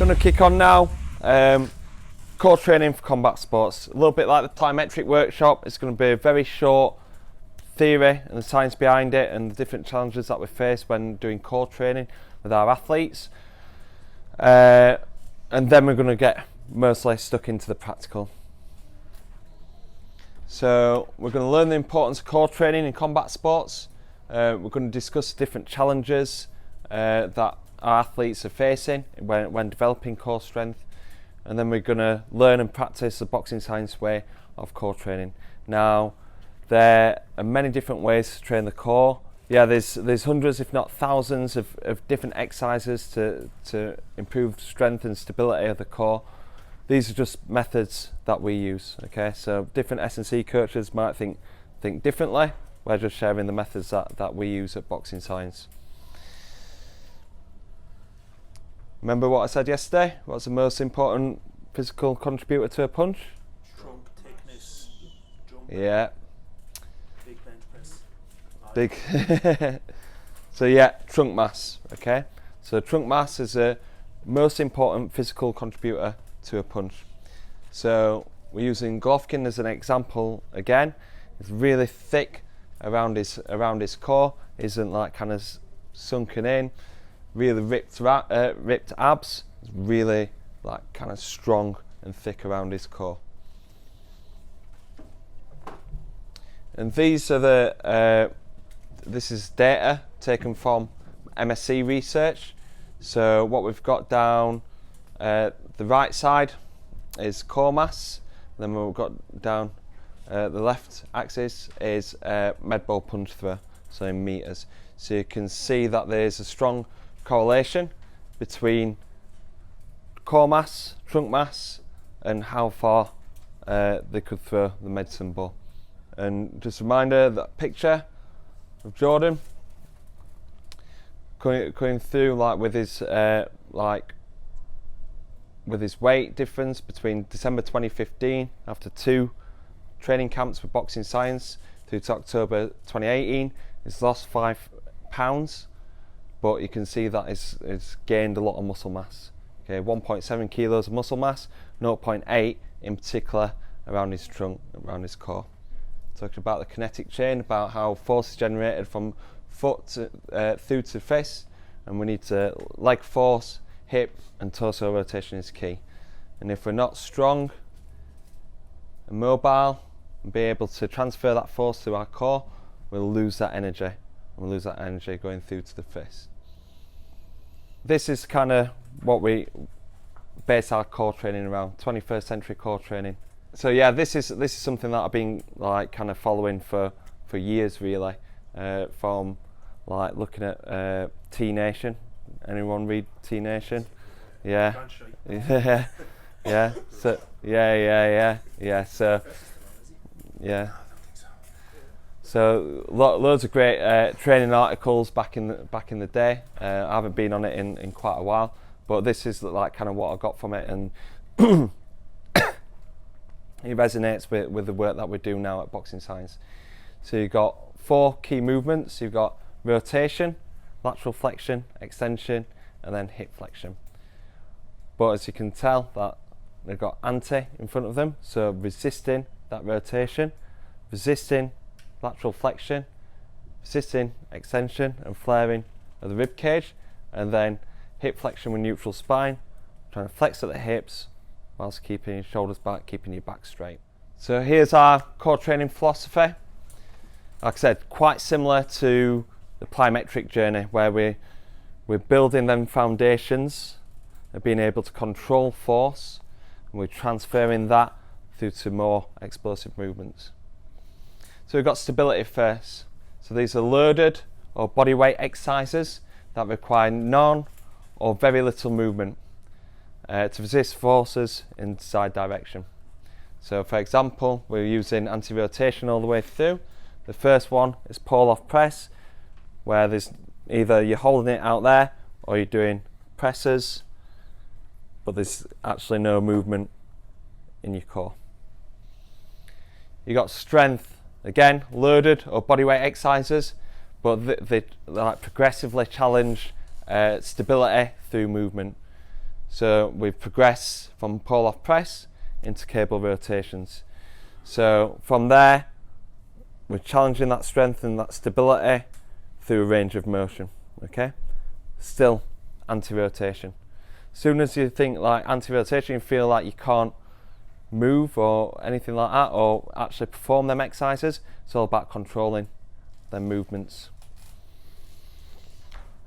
Going to kick on now. Core training for combat sports. A little bit like the plyometric workshop. It's going to be a very short theory and the science behind it and the different challenges that we face when doing core training with our athletes. And then we're going to get mostly stuck into the practical. So we're going to learn the importance of core training in combat sports. We're going to discuss different challenges that our athletes are facing when developing core strength, and then we're going to learn and practice the boxing science way of core training. Now, there are many different ways to train the core. Yeah, there's hundreds, if not thousands, of different exercises to improve strength and stability of the core. These are just methods that we use. Okay, so different S&C coaches might think differently. We're just sharing the methods that we use at Boxing Science. Remember what I said yesterday? What's the most important physical contributor to a punch? Trunk thickness. Jump. Yeah. Big bench press. Big. So yeah, trunk mass. Okay. So trunk mass is the most important physical contributor to a punch. So we're using Golovkin as an example again. It's really thick around his core. Isn't like kind of sunken in. Really ripped abs. It's really like kind of strong and thick around his core. And these are this is data taken from MSc research. So what we've got down the right side is core mass. Then we've got down the left axis is med ball punch throw, so in meters. So you can see that there's a strong correlation between core mass, trunk mass, and how far they could throw the medicine ball. And just a reminder, that picture of Jordan going through like with his weight difference between December 2015 after 2 training camps with Boxing Science through to October 2018, he's lost 5 pounds. But you can see that it's gained a lot of muscle mass. Okay, 1.7 kilos of muscle mass, 0.8 in particular around his trunk, around his core. Talking about the kinetic chain, about how force is generated from foot through to fist, and we need to leg force, hip and torso rotation is key. And if we're not strong and mobile and be able to transfer that force through our core, we'll lose that energy. We'll lose that energy going through to the fist. This is kind of what we base our core training around, 21st century core training. So yeah, this is something that I've been like kind of following for years really, from like looking at T-Nation. Anyone read T-Nation? Yeah. Yeah. Yeah. So yeah. So yeah. So loads of great training articles back in the day. I haven't been on it in quite a while, but this is like kind of what I got from it, and it resonates with the work that we do now at Boxing Science. So you've got 4 key movements. You've got rotation, lateral flexion, extension, and then hip flexion. But as you can tell, that they've got anti in front of them, so resisting that rotation, resisting lateral flexion, resisting extension and flaring of the rib cage, and then hip flexion with neutral spine, trying to flex at the hips whilst keeping your shoulders back, keeping your back straight. So here's our core training philosophy. Like I said, quite similar to the plyometric journey, where we're building them foundations of being able to control force, and we're transferring that through to more explosive movements. So we've got stability first. So these are loaded or bodyweight exercises that require none or very little movement to resist forces in desired direction. So for example, we're using anti-rotation all the way through. The first one is pull-off press, where there's either you're holding it out there or you're doing presses, but there's actually no movement in your core. You got strength, again, loaded or bodyweight exercises, but they like progressively challenge stability through movement. So we've progressed from pull off press into cable rotations. So from there, we're challenging that strength and that stability through a range of motion. Okay, still anti-rotation. As soon as you think like anti-rotation, you feel like you can't move or anything like that, or actually perform them exercises. It's all about controlling them movements.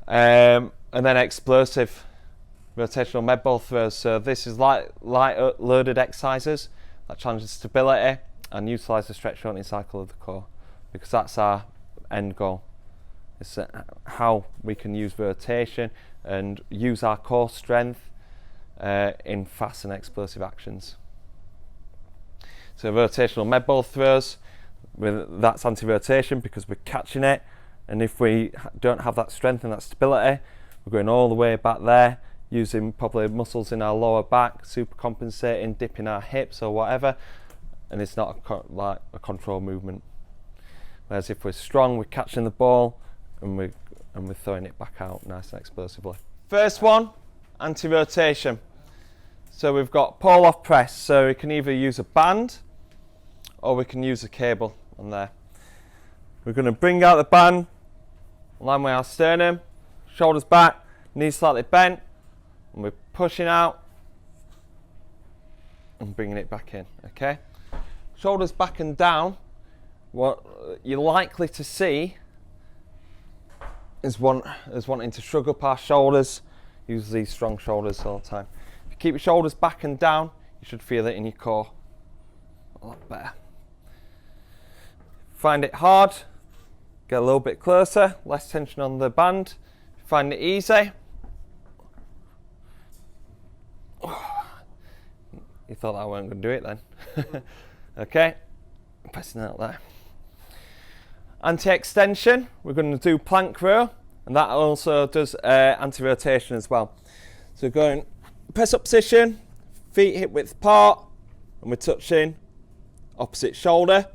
And then explosive rotational med ball throws. So this is light loaded exercises that challenge the stability and utilise the stretch shortening cycle of the core, because that's our end goal. It's how we can use rotation and use our core strength in fast and explosive actions. So rotational med ball throws, that's anti-rotation because we're catching it, and if we don't have that strength and that stability, we're going all the way back there, using probably muscles in our lower back, super compensating, dipping our hips or whatever, and it's not like a control movement. Whereas if we're strong, we're catching the ball and we're throwing it back out nice and explosively. First one, anti-rotation. So we've got pull off press, so we can either use a band or we can use a cable on there. We're going to bring out the band, line with our sternum, shoulders back, knees slightly bent, and we're pushing out and bringing it back in. Okay, shoulders back and down. What you're likely to see is wanting to shrug up our shoulders, use these strong shoulders all the time. If you keep your shoulders back and down, you should feel it in your core a lot better. Find it hard, get a little bit closer, less tension on the band. If you find it easy, you thought I weren't going to do it then. Okay, pressing out there. Anti-extension, we're going to do plank row, and that also does anti-rotation as well. So going press up position, feet hip width apart, and we're touching opposite shoulder,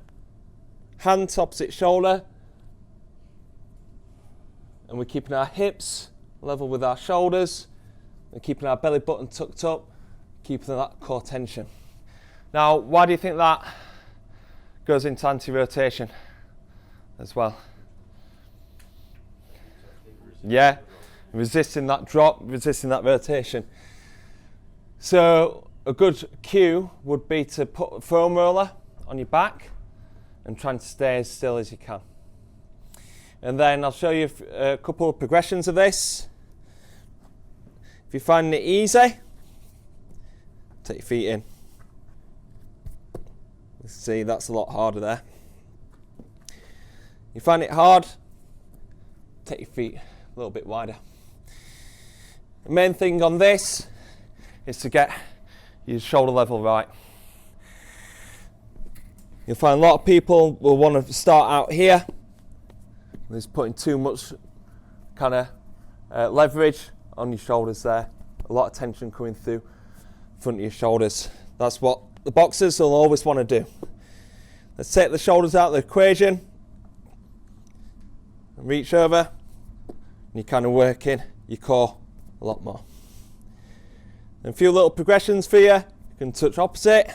hand to opposite shoulder, and we're keeping our hips level with our shoulders, and keeping our belly button tucked up, keeping that core tension. Now, why do you think that goes into anti-rotation as well? Yeah, resisting that drop, resisting that rotation. So a good cue would be to put a foam roller on your back and trying to stay as still as you can. And then I'll show you a couple of progressions of this. If you find it easy, take your feet in. See, that's a lot harder there. You find it hard, take your feet a little bit wider. The main thing on this is to get your shoulder level right. You'll find a lot of people will want to start out here. There's putting too much kind of leverage on your shoulders there. A lot of tension coming through front of your shoulders. That's what the boxers will always want to do. Let's take the shoulders out of the equation. And reach over. And you're kind of working your core a lot more. And a few little progressions for you. You can touch opposite.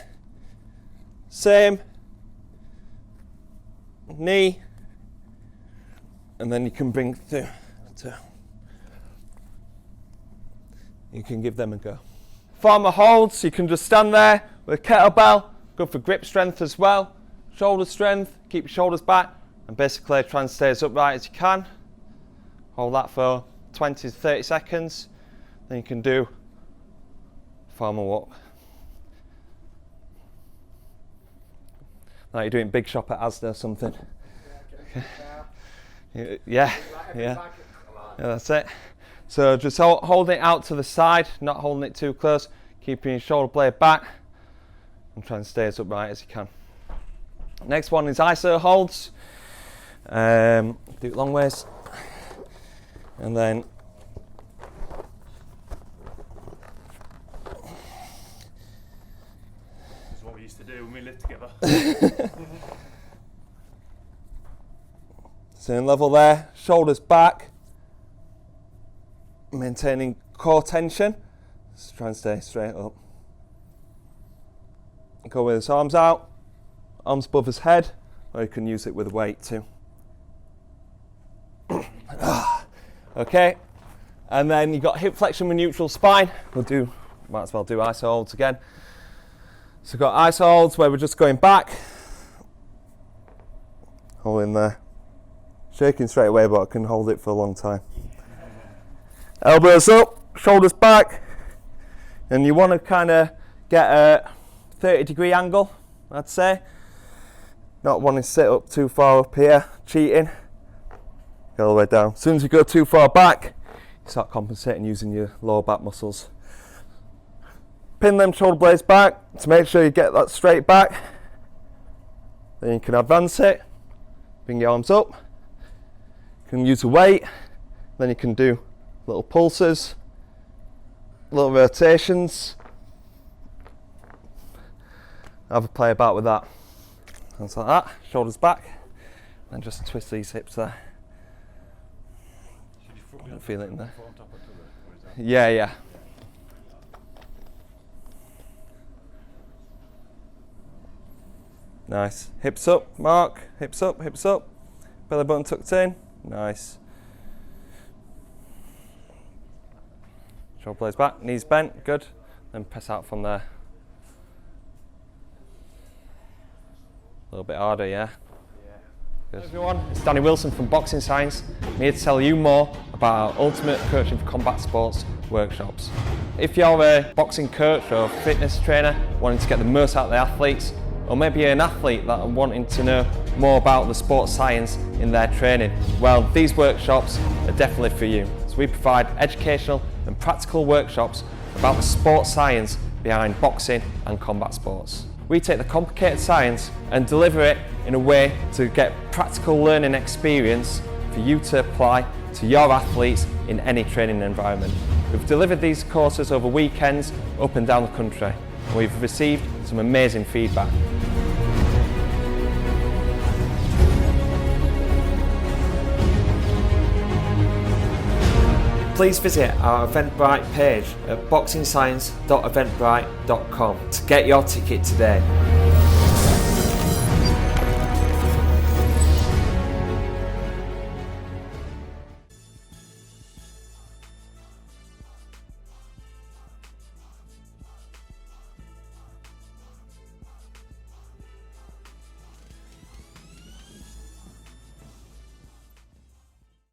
Same. Knee. And then you can bring through. You can give them a go. Farmer holds, you can just stand there with a kettlebell. Good for grip strength as well. Shoulder strength, keep your shoulders back, and basically try and stay as upright as you can. Hold that for 20 to 30 seconds. Then you can do farmer walk. Like you're doing big shop at Asda or something. Yeah, that's it. So just hold it out to the side, not holding it too close, keeping your shoulder blade back, and try and stay as upright as you can. Next one is iso holds. Do it long ways, and then That's what we used to do when we lived together. same level there, shoulders back, maintaining core tension. Just try and stay straight up. Go with his arms out, arms above his head, or you can use it with weight too. Okay, and then you've got hip flexion with neutral spine. Might as well do iso holds again. So we've got iso holds where we're just going back, holding there, shaking straight away, but I can hold it for a long time. Elbows up, shoulders back, and you want to kind of get a 30-degree angle, I'd say. Not wanting to sit up too far up here, cheating. Go all the way down. As soon as you go too far back, you start compensating using your lower back muscles. Pin them shoulder blades back to make sure you get that straight back. Then you can advance it, bring your arms up. You can use a weight, then you can do little pulses, little rotations. Have a play about with that. Hands like that, shoulders back, and just twist these hips there. I don't feel it in there. Yeah. Nice. Hips up, mark. Hips up, hips up. Belly button tucked in. Nice. Shoulder blades back, knees bent. Good. Then press out from there. A little bit harder, yeah? Good. Hey everyone, it's Danny Wilson from Boxing Science. I'm here to tell you more about our Ultimate Coaching for Combat Sports workshops. If you're a boxing coach or fitness trainer wanting to get the most out of the athletes, or maybe you're an athlete that are wanting to know more about the sports science in their training, well, these workshops are definitely for you. So we provide educational and practical workshops about the sports science behind boxing and combat sports. We take the complicated science and deliver it in a way to get practical learning experience for you to apply to your athletes in any training environment. We've delivered these courses over weekends up and down the country, and we've received some amazing feedback. Please visit our Eventbrite page at boxingscience.eventbrite.com to get your ticket today.